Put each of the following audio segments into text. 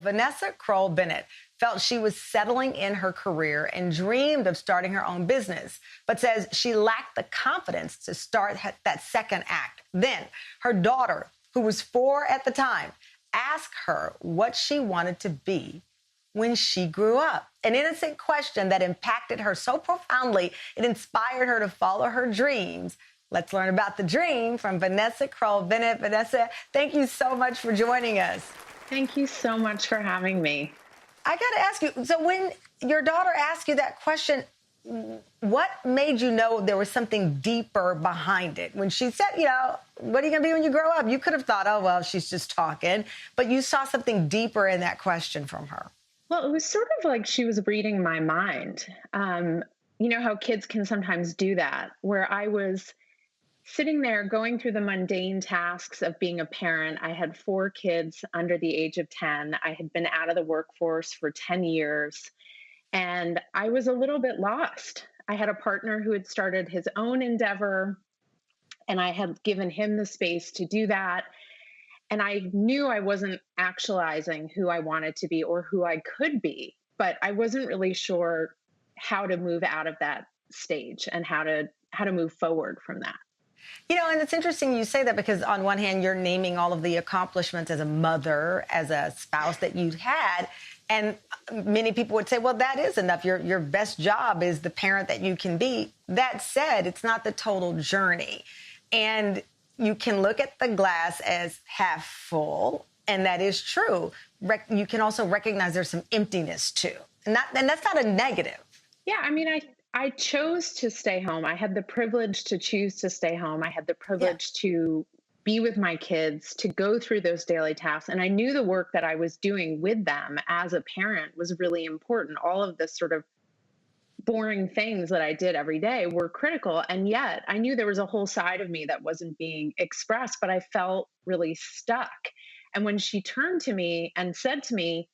Vanessa Kroll Bennett felt she was settling in her career and dreamed of starting her own business, but says she lacked the confidence to start that second act. Then her daughter, who was 4 at the time, asked her what she wanted to be when she grew up. An innocent question that impacted her so profoundly, it inspired her to follow her dreams. Let's learn about the dream from Vanessa Kroll Bennett. Vanessa, thank you so much for joining us. Thank you so much for having me. I got to ask you, so when your daughter asked you that question, what made you know there was something deeper behind it? When she said, what are you going to be when you grow up? You could have thought, oh, well, she's just talking. But you saw something deeper in that question from her. Well, it was sort of like she was reading my mind. You know how kids can sometimes do that, where I was sitting there going through the mundane tasks of being a parent. I had 4 kids under the age of 10. I had been out of the workforce for 10 years, and I was a little bit lost. I had a partner who had started his own endeavor, and I had given him the space to do that. And I knew I wasn't actualizing who I wanted to be or who I could be, but I wasn't really sure how to move out of that stage and how to move forward from that. And it's interesting you say that, because on one hand, you're naming all of the accomplishments as a mother, as a spouse that you'd had. And many people would say, well, that is enough. Your best job is the parent that you can be. That said, it's not the total journey. And you can look at the glass as half full, and that is true. You can also recognize there's some emptiness too. And that's not a negative. Yeah, I mean, I chose to stay home. I had the privilege to choose to stay home. I had the privilege to be with my kids, to go through those daily tasks. And I knew the work that I was doing with them as a parent was really important. All of the sort of boring things that I did every day were critical. And yet I knew there was a whole side of me that wasn't being expressed, but I felt really stuck. And when she turned to me and said to me,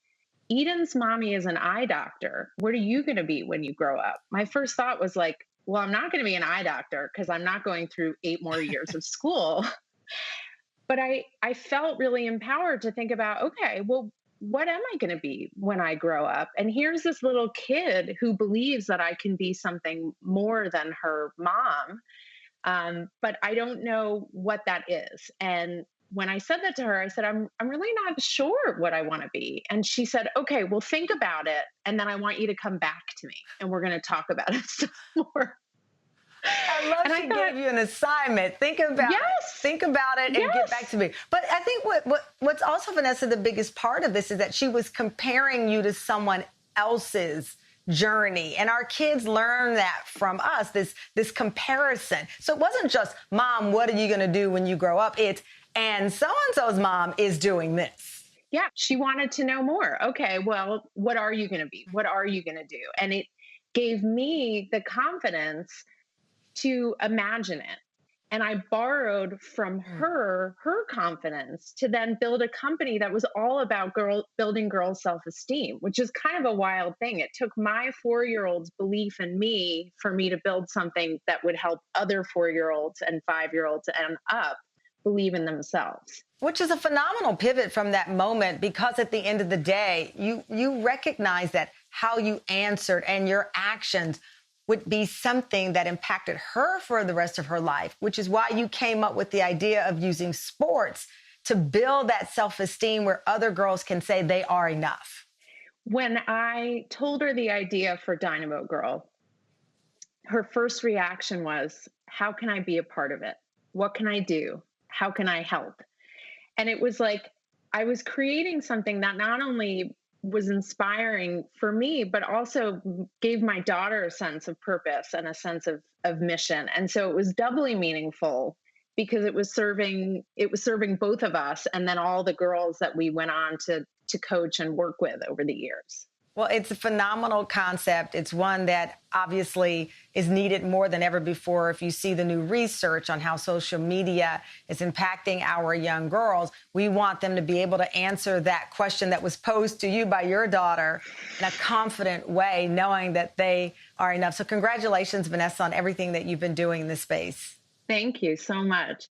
Eden's mommy is an eye doctor. What are you going to be when you grow up? My first thought was like, well, I'm not going to be an eye doctor because I'm not going through 8 more years of school. But I felt really empowered to think about, okay, well, what am I going to be when I grow up? And here's this little kid who believes that I can be something more than her mom. But I don't know what that is. And when I said that to her, I said, I'm really not sure what I want to be. And she said, okay, well, think about it. And then I want you to come back to me and we're going to talk about it some more. I love she gave you an assignment. Think about it and get back to me. But I think what's also, Vanessa, the biggest part of this is that she was comparing you to someone else's journey. And our kids learn that from us, this comparison. So it wasn't just, Mom, what are you going to do when you grow up? It's, and so-and-so's mom is doing this. Yeah, she wanted to know more. Okay, well, what are you going to be? What are you going to do? And it gave me the confidence to imagine it. And I borrowed from her confidence to then build a company that was all about building girls' self-esteem, which is kind of a wild thing. It took my 4-year-old's belief in me for me to build something that would help other 4-year-olds and 5-year-olds and up believe in themselves. Which is a phenomenal pivot from that moment, because at the end of the day, you recognize that how you answered and your actions would be something that impacted her for the rest of her life, which is why you came up with the idea of using sports to build that self-esteem where other girls can say they are enough. When I told her the idea for Dynamo Girl, her first reaction was, how can I be a part of it? What can I do? How can I help? And it was like I was creating something that not only was inspiring for me, but also gave my daughter a sense of purpose and a sense of mission. And so it was doubly meaningful because it was serving both of us and then all the girls that we went on to coach and work with over the years. Well, it's a phenomenal concept. It's one that obviously is needed more than ever before. If you see the new research on how social media is impacting our young girls, we want them to be able to answer that question that was posed to you by your daughter in a confident way, knowing that they are enough. So congratulations, Vanessa, on everything that you've been doing in this space. Thank you so much.